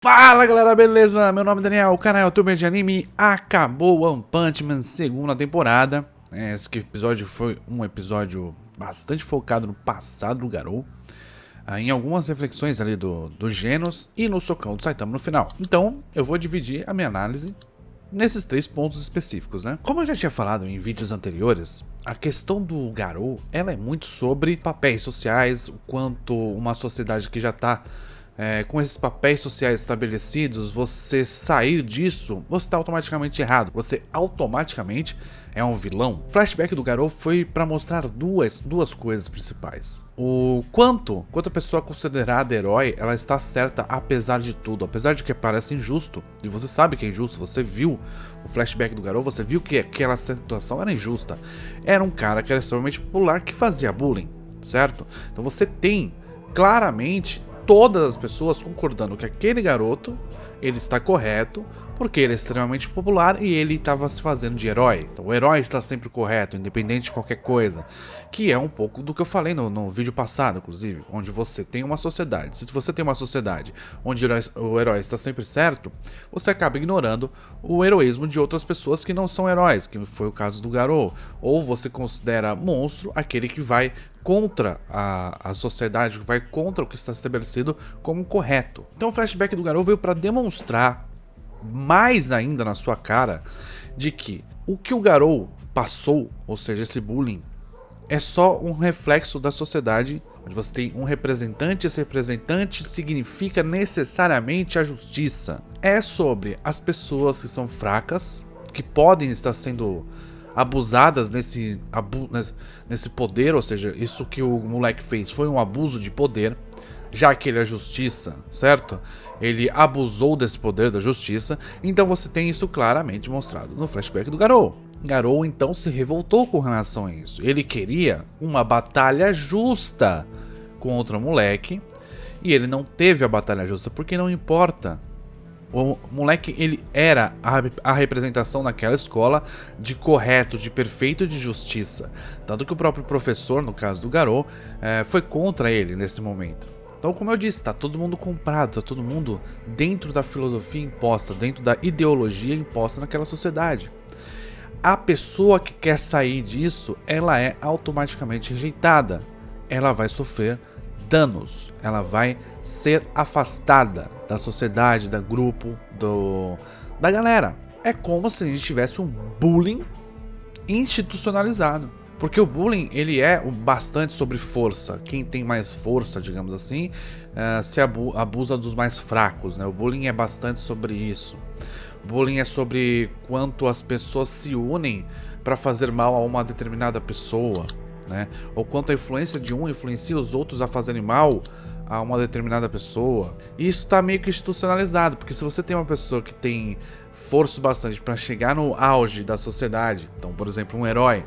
Fala galera, beleza? Meu nome é Daniel, o canal é YouTube de Anime. Acabou One Punch Man segunda temporada. Esse episódio foi um episódio bastante focado no passado do Garou, em algumas reflexões ali do Genos e no socão do Saitama no final. Então eu vou dividir a minha análise nesses três pontos específicos, né? Como eu já tinha falado em vídeos anteriores, a questão do Garou, ela é muito sobre papéis sociais, o quanto uma sociedade que já tá com esses papéis sociais estabelecidos, você sair disso, você está automaticamente errado. Você automaticamente é um vilão. O flashback do Garou foi para mostrar duas coisas principais. O quanto a pessoa considerada herói, ela está certa apesar de tudo. Apesar de que parece injusto, e você sabe que é injusto, você viu o flashback do Garou, você viu que aquela situação era injusta. Era um cara que era extremamente popular, que fazia bullying, certo? Então você tem claramente todas as pessoas concordando que aquele garoto, ele está correto, porque ele é extremamente popular e ele estava se fazendo de herói. Então o herói está sempre correto, independente de qualquer coisa. Que é um pouco do que eu falei no vídeo passado, inclusive, onde você tem uma sociedade. Se você tem uma sociedade onde o herói está sempre certo, você acaba ignorando o heroísmo de outras pessoas que não são heróis, que foi o caso do Garou. Ou você considera monstro aquele que vai contra a sociedade, que vai contra o que está estabelecido como correto. Então o flashback do Garou veio para demonstrar mais ainda na sua cara de que o que o Garou passou, ou seja, esse bullying, é só um reflexo da sociedade, onde você tem um representante, esse representante significa necessariamente a justiça. É sobre as pessoas que são fracas, que podem estar sendo abusadas nesse poder, ou seja, isso que o moleque fez foi um abuso de poder, já que ele é justiça, certo? Ele abusou desse poder da justiça, então você tem isso claramente mostrado no flashback do Garou. Garou então se revoltou com relação a isso. Ele queria uma batalha justa contra o moleque, e ele não teve a batalha justa, porque não importa. O moleque, ele era a representação naquela escola de correto, de perfeito e de justiça. Tanto que o próprio professor, no caso do Garou, foi contra ele nesse momento. Então, como eu disse, tá todo mundo comprado, tá todo mundo dentro da filosofia imposta, dentro da ideologia imposta naquela sociedade. A pessoa que quer sair disso, ela é automaticamente rejeitada. Ela vai sofrer danos, ela vai ser afastada da sociedade, do grupo, da galera. É como se a gente tivesse um bullying institucionalizado. Porque o bullying, ele é bastante sobre força. Quem tem mais força, digamos assim, se abusa dos mais fracos, né? O bullying é bastante sobre isso. O bullying é sobre quanto as pessoas se unem para fazer mal a uma determinada pessoa, né? Ou quanto a influência de um influencia os outros a fazerem mal a uma determinada pessoa. E isso está meio que institucionalizado, porque se você tem uma pessoa que tem força bastante para chegar no auge da sociedade, então, por exemplo, um herói,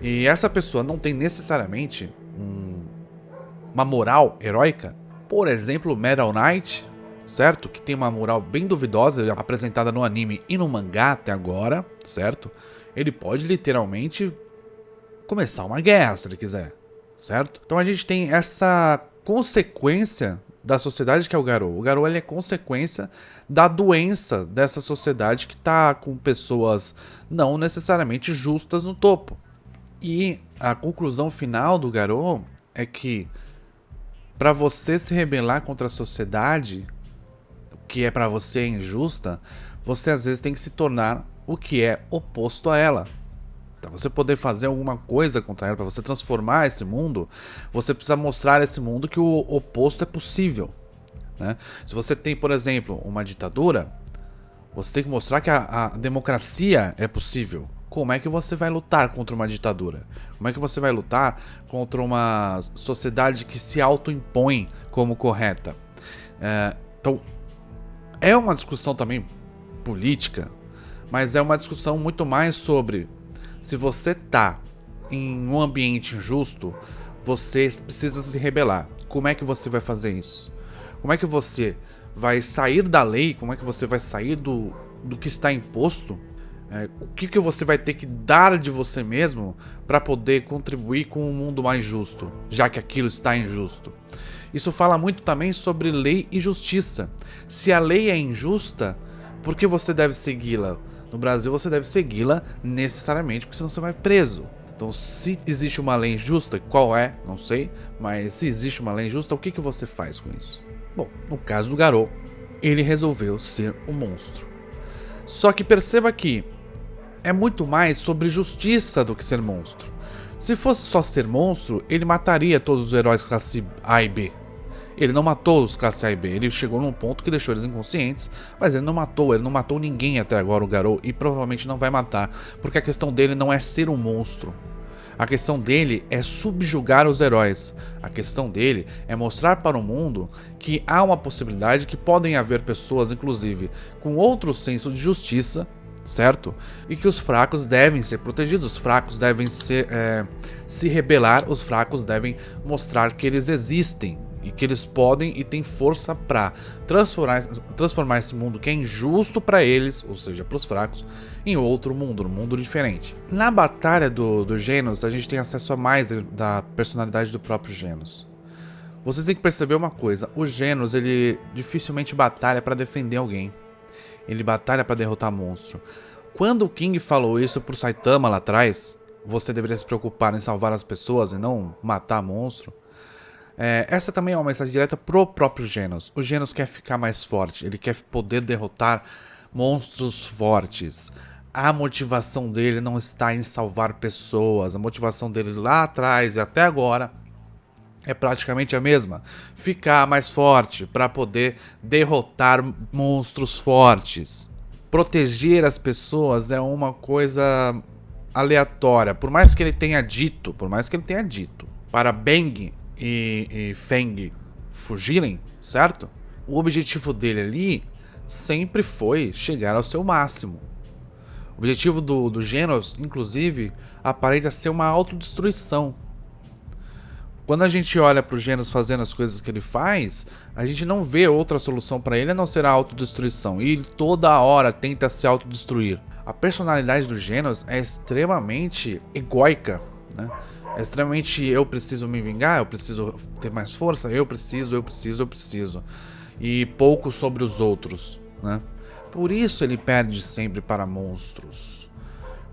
e essa pessoa não tem necessariamente uma moral heróica, por exemplo, Metal Knight, certo? Que tem uma moral bem duvidosa, apresentada no anime e no mangá até agora, certo? Ele pode literalmente começar uma guerra se ele quiser, certo? Então a gente tem essa consequência da sociedade que é o Garou. O Garou, ele é consequência da doença dessa sociedade que tá com pessoas não necessariamente justas no topo. E a conclusão final do Garou é que para você se rebelar contra a sociedade, que é para você injusta, você às vezes tem que se tornar o que é oposto a ela. Para você poder fazer alguma coisa contra ela, para você transformar esse mundo, você precisa mostrar a esse mundo que o oposto é possível, né? Se você tem, por exemplo, uma ditadura, você tem que mostrar que a democracia é possível. Como é que você vai lutar contra uma ditadura? Como é que você vai lutar contra uma sociedade que se autoimpõe como correta? Então, é uma discussão também política, mas é uma discussão muito mais sobre se você tá em um ambiente injusto, você precisa se rebelar. Como é que você vai fazer isso? Como é que você vai sair da lei? Como é que você vai sair do que está imposto O que você vai ter que dar de você mesmo para poder contribuir com um mundo mais justo, já que aquilo está injusto. Isso fala muito também sobre lei e justiça. Se a lei é injusta, por que você deve segui-la? No Brasil você deve segui-la necessariamente, porque senão você vai preso. Então, se existe uma lei injusta, qual é? Não sei. Mas se existe uma lei injusta, o que você faz com isso? Bom, no caso do Garou, ele resolveu ser um monstro. Só que perceba que é muito mais sobre justiça do que ser monstro. Se fosse só ser monstro, ele mataria todos os heróis classe A e B. Ele não matou os classe A e B, ele chegou num ponto que deixou eles inconscientes, mas ele não matou ninguém até agora, o Garou, e provavelmente não vai matar, porque a questão dele não é ser um monstro. A questão dele é subjugar os heróis. A questão dele é mostrar para o mundo que há uma possibilidade que podem haver pessoas, inclusive, com outro senso de justiça, certo? E que os fracos devem ser protegidos, os fracos devem se rebelar, os fracos devem mostrar que eles existem e que eles podem e têm força para transformar esse mundo que é injusto para eles, ou seja, para os fracos, em outro mundo, um mundo diferente. Na batalha do Genos, a gente tem acesso a mais da personalidade do próprio Genos. Vocês têm que perceber uma coisa, o Genos, ele dificilmente batalha para defender alguém. Ele batalha para derrotar monstro. Quando o King falou isso pro Saitama lá atrás, você deveria se preocupar em salvar as pessoas e não matar monstro. Essa também é uma mensagem direta pro próprio Genos. O Genos quer ficar mais forte, ele quer poder derrotar monstros fortes. A motivação dele não está em salvar pessoas, a motivação dele lá atrás e até agora é praticamente a mesma. Ficar mais forte para poder derrotar monstros fortes. Proteger as pessoas é uma coisa aleatória. Por mais que ele tenha dito para Bang e Feng fugirem, certo? O objetivo dele ali sempre foi chegar ao seu máximo. O objetivo do Genos, inclusive, aparenta ser uma autodestruição. Quando a gente olha pro Genos fazendo as coisas que ele faz, a gente não vê outra solução para ele a não ser a autodestruição. E ele toda hora tenta se autodestruir. A personalidade do Genos é extremamente egóica, né? É extremamente eu preciso me vingar, eu preciso ter mais força, eu preciso. E pouco sobre os outros, né? Por isso ele perde sempre para monstros.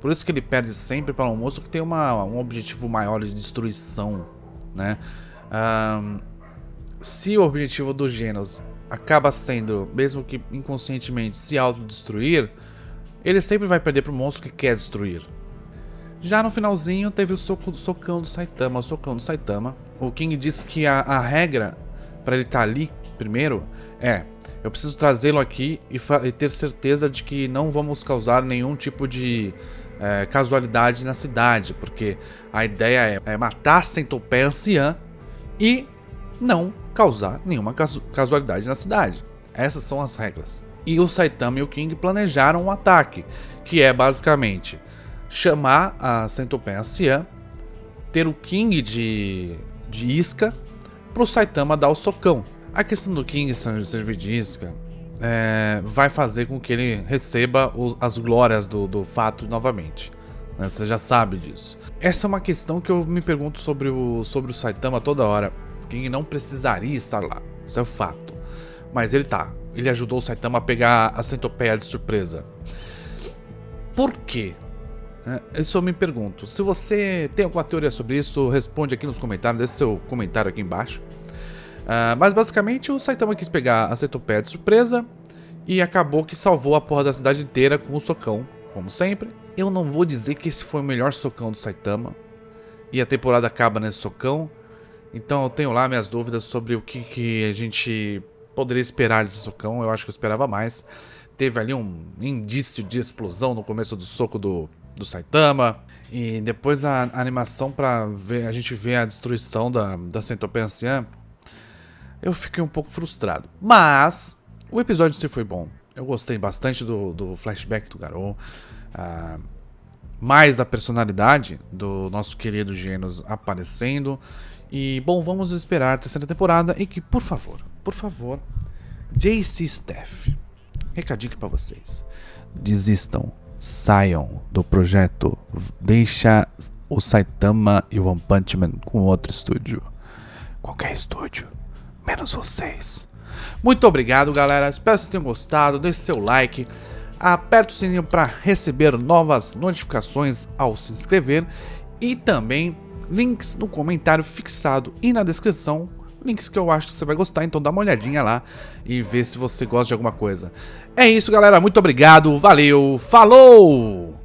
Por isso que ele perde sempre para um monstro que tem um objetivo maior de destruição, né? Se o objetivo do Genos acaba sendo, mesmo que inconscientemente, se autodestruir, ele sempre vai perder para o monstro que quer destruir. Já no finalzinho teve o socão do Saitama. O socão do Saitama. O King disse que a regra para ele estar ali primeiro eu preciso trazê-lo aqui e ter certeza de que não vamos causar nenhum tipo de casualidade na cidade, porque a ideia é matar a centopeia anciã e não causar nenhuma casualidade na cidade. Essas são as regras. E o Saitama e o King planejaram um ataque, que é basicamente chamar a centopeia anciã, ter o King de isca, pro Saitama dar o socão. A questão do King servir de isca vai fazer com que ele receba as glórias do fato novamente, né? Você já sabe disso. Essa é uma questão que eu me pergunto sobre o Saitama toda hora. O King não precisaria estar lá, isso é o fato. Mas ele ajudou o Saitama a pegar a centopeia de surpresa. Por quê? Isso eu me pergunto. Se você tem alguma teoria sobre isso, responde aqui nos comentários, deixa seu comentário aqui embaixo. Mas basicamente o Saitama quis pegar a centopeia de surpresa e acabou que salvou a porra da cidade inteira com o socão, como sempre. Eu não vou dizer que esse foi o melhor socão do Saitama e a temporada acaba nesse socão, então eu tenho lá minhas dúvidas sobre o que a gente poderia esperar desse socão. Eu acho que eu esperava mais. Teve ali um indício de explosão no começo do soco do Saitama, e depois a animação pra a gente ver a destruição da centopeia anciã, eu fiquei um pouco frustrado. Mas o episódio em si foi bom. Eu gostei bastante do flashback do Garou, mais da personalidade do nosso querido Genos aparecendo. E bom, vamos esperar a terceira temporada e que, por favor, JC Staff, recadinho aqui pra vocês: desistam saiam do projeto. Deixa o Saitama e o One Punch Man com outro estúdio. Qualquer estúdio, menos vocês. Muito obrigado, galera. Espero que vocês tenham gostado. Deixe seu like. Aperte o sininho para receber novas notificações ao se inscrever. E também links no comentário fixado e na descrição. Links que eu acho que você vai gostar, então dá uma olhadinha lá e vê se você gosta de alguma coisa. É isso, galera, muito obrigado, valeu, falou!